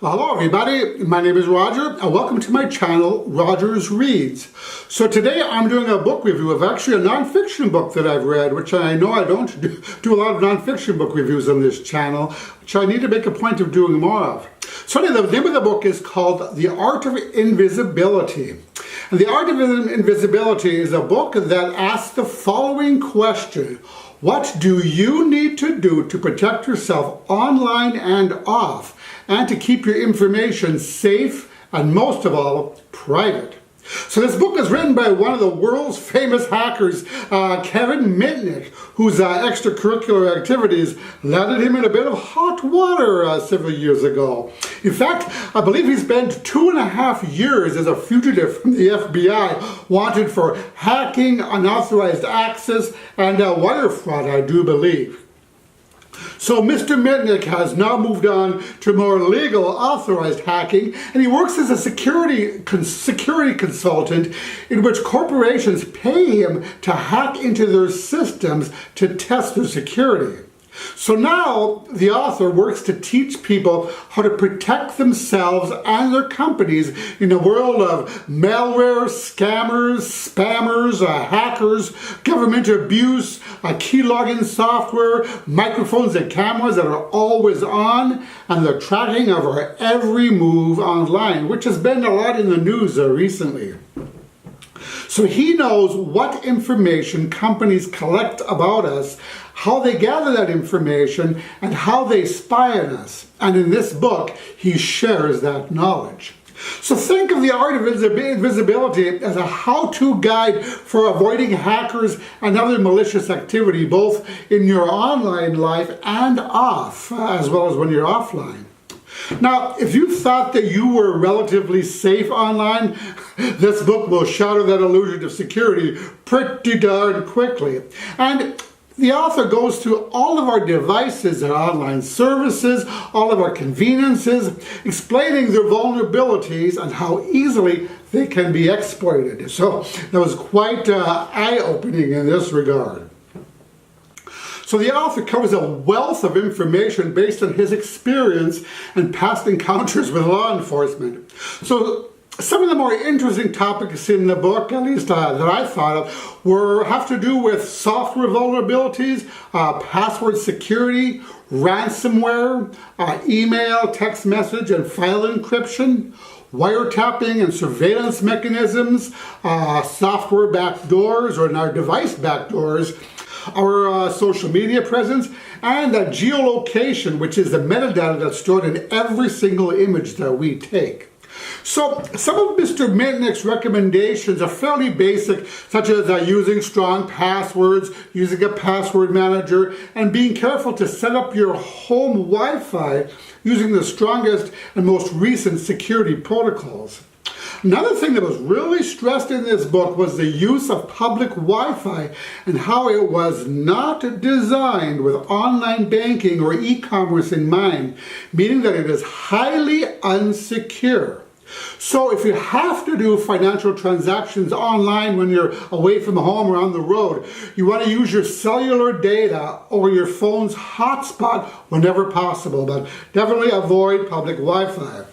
Hello everybody, my name is Roger and welcome to my channel, Rogers Reads. So today I'm doing a book review of actually a non-fiction book that I've read, which I know I don't do a lot of non-fiction book reviews on this channel, which I need to make a point of doing more of. So anyway, the name of the book is called The Art of Invisibility. And The Art of Invisibility is a book that asks the following question: what do you need to do to protect yourself online and off, and to keep your information safe and, most of all, private? So this book is written by one of the world's famous hackers, Kevin Mitnik, whose extracurricular activities landed him in a bit of hot water several years ago. In fact, I believe he spent 2.5 years as a fugitive from the FBI, wanted for hacking, unauthorized access, and wire fraud, I do believe. So Mr. Mitnik has now moved on to more legal, authorized hacking, and he works as a security consultant in which corporations pay him to hack into their systems to test their security. So now the author works to teach people how to protect themselves and their companies in a world of malware, scammers, spammers, hackers, government abuse, key login software, microphones and cameras that are always on, and the tracking of our every move online, which has been a lot in the news recently. So he knows what information companies collect about us, how they gather that information, and how they spy on us. And in this book, he shares that knowledge. So think of The Art of Invisibility as a how-to guide for avoiding hackers and other malicious activity, both in your online life and off, as well as when you're offline. Now, if you thought that you were relatively safe online, this book will shatter that illusion of security pretty darn quickly. And the author goes through all of our devices and online services, all of our conveniences, explaining their vulnerabilities and how easily they can be exploited. So that was quite eye-opening in this regard. So the author covers a wealth of information based on his experience and past encounters with law enforcement. So some of the more interesting topics in the book, at least that I thought of, have to do with software vulnerabilities, password security, ransomware, email, text message, and file encryption, wiretapping and surveillance mechanisms, software backdoors or in our device backdoors, our social media presence, and geolocation, which is the metadata that's stored in every single image that we take. So some of Mr. Mitnik's recommendations are fairly basic, such as using strong passwords, using a password manager, and being careful to set up your home Wi-Fi using the strongest and most recent security protocols. Another thing that was really stressed in this book was the use of public Wi-Fi and how it was not designed with online banking or e-commerce in mind, meaning that it is highly unsecure. So if you have to do financial transactions online when you're away from home or on the road, you want to use your cellular data or your phone's hotspot whenever possible, but definitely avoid public Wi-Fi.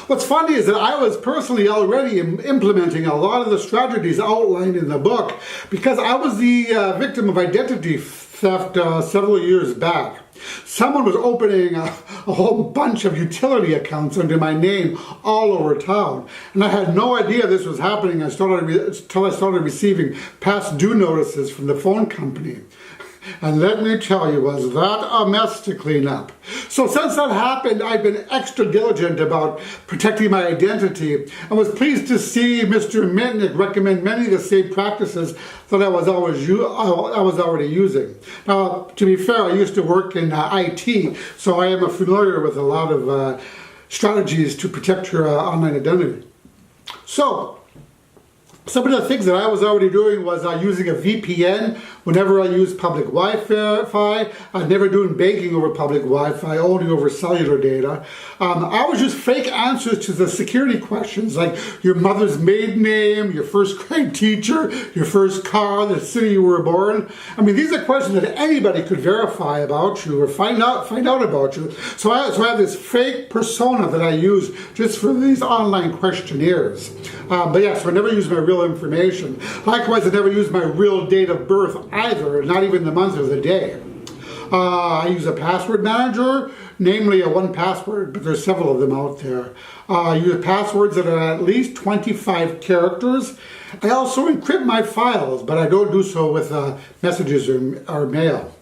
What's funny is that I was personally already implementing a lot of the strategies outlined in the book because I was the victim of identity theft several years back. Someone was opening a whole bunch of utility accounts under my name all over town, and I had no idea this was happening until I started receiving past due notices from the phone company. And let me tell you, was that a mess to clean up. So since that happened, I've been extra diligent about protecting my identity and was pleased to see Mr. Mitnik recommend many of the same practices that I was already using. Now, to be fair, I used to work in IT, so I am familiar with a lot of strategies to protect your online identity. So, Some of the things that I was already doing was using a VPN whenever I use public Wi-Fi. Never doing banking over public Wi-Fi, only over cellular data. I was just fake answers to the security questions like your mother's maiden name, your first grade teacher, your first car, the city you were born. I mean, these are questions that anybody could verify about you or find out about you. So I have this fake persona that I use just for these online questionnaires. But yeah, so I never use my real information. Likewise, I never use my real date of birth either, not even the month or the day. I use a password manager, namely a 1Password, but there's several of them out there. I use passwords that are at least 25 characters. I also encrypt my files, but I don't do so with messages or mail.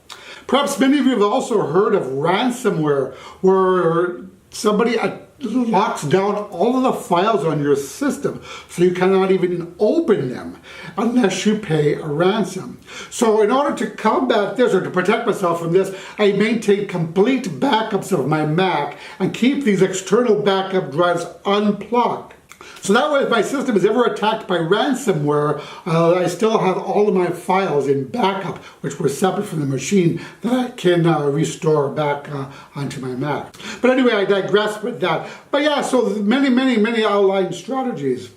Perhaps many of you have also heard of ransomware, where somebody locks down all of the files on your system so you cannot even open them unless you pay a ransom. So in order to combat this or to protect myself from this, I maintain complete backups of my Mac and keep these external backup drives unplugged. So that way, if my system is ever attacked by ransomware, I still have all of my files in backup, which were separate from the machine, that I can restore back onto my Mac. But anyway, I digress with that. But yeah, so many outlined strategies.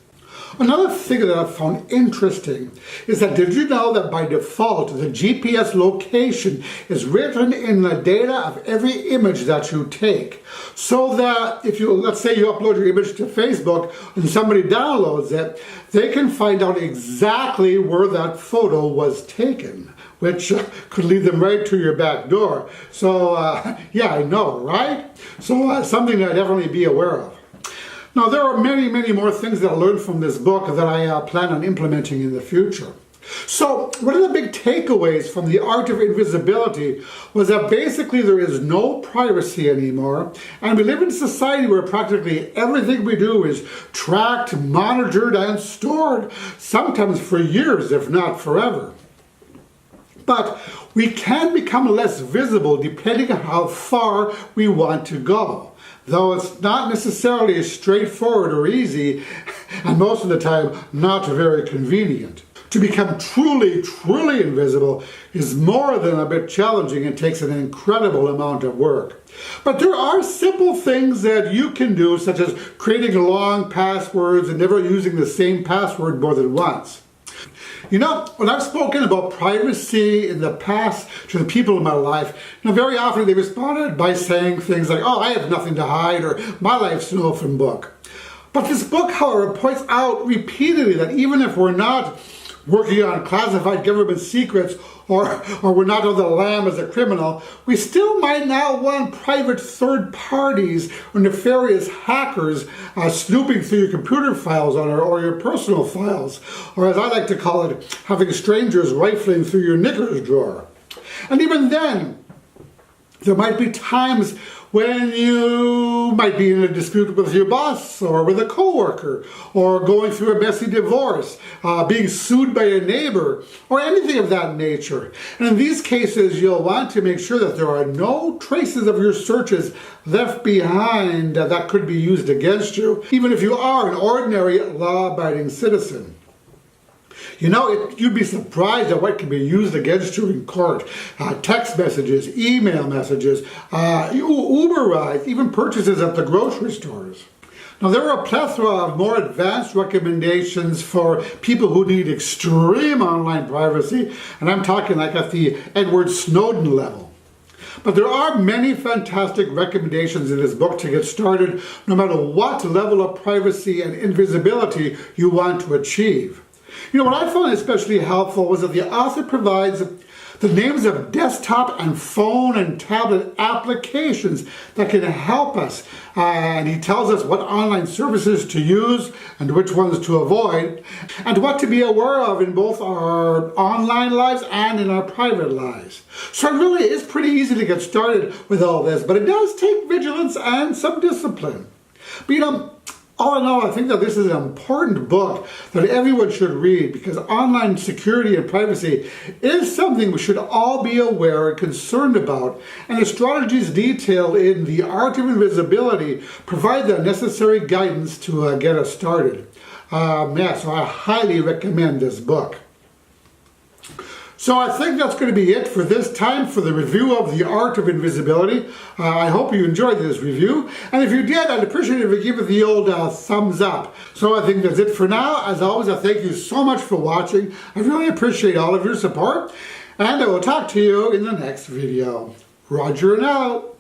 Another thing that I found interesting is that, did you know that by default the GPS location is written in the data of every image that you take? So that if you, let's say you upload your image to Facebook and somebody downloads it, they can find out exactly where that photo was taken, which could lead them right to your back door. So yeah, I know, right? So something to definitely be aware of. Now, there are many more things that I learned from this book that I plan on implementing in the future. So, one of the big takeaways from The Art of Invisibility was that basically there is no privacy anymore, and we live in a society where practically everything we do is tracked, monitored, and stored, sometimes for years, if not forever. But we can become less visible depending on how far we want to go. Though it's not necessarily as straightforward or easy, and most of the time not very convenient. To become truly invisible is more than a bit challenging and takes an incredible amount of work. But there are simple things that you can do, such as creating long passwords and never using the same password more than once. You know, when I've spoken about privacy in the past to the people in my life, very often they responded by saying things like, oh, I have nothing to hide, or my life's an open book. But this book, however, points out repeatedly that even if we're not working on classified government secrets, or we're not on the lam as a criminal, we still might not want private third parties or nefarious hackers snooping through your computer files or your personal files, or as I like to call it, having strangers rifling through your knickers drawer. And even then, there might be times when you might be in a dispute with your boss or with a coworker, or going through a messy divorce, being sued by a neighbor, or anything of that nature. And in these cases, you'll want to make sure that there are no traces of your searches left behind that could be used against you, even if you are an ordinary law-abiding citizen. You know, you'd be surprised at what can be used against you in court. Text messages, email messages, Uber rides, even purchases at the grocery stores. Now, there are a plethora of more advanced recommendations for people who need extreme online privacy, and I'm talking like at the Edward Snowden level. But there are many fantastic recommendations in this book to get started, no matter what level of privacy and invisibility you want to achieve. You know, what I found especially helpful was that the author provides the names of desktop and phone and tablet applications that can help us. And he tells us what online services to use and which ones to avoid, and what to be aware of in both our online lives and in our private lives. So it really is pretty easy to get started with all this, but it does take vigilance and some discipline. But you know, all in all, I think that this is an important book that everyone should read, because online security and privacy is something we should all be aware and concerned about, and the strategies detailed in The Art of Invisibility provide the necessary guidance to get us started. Yeah, so I highly recommend this book. So I think that's going to be it for this time for the review of The Art of Invisibility. I hope you enjoyed this review. And if you did, I'd appreciate it if you give it the old thumbs up. So I think that's it for now. As always, I thank you so much for watching. I really appreciate all of your support. And I will talk to you in the next video. Roger and out.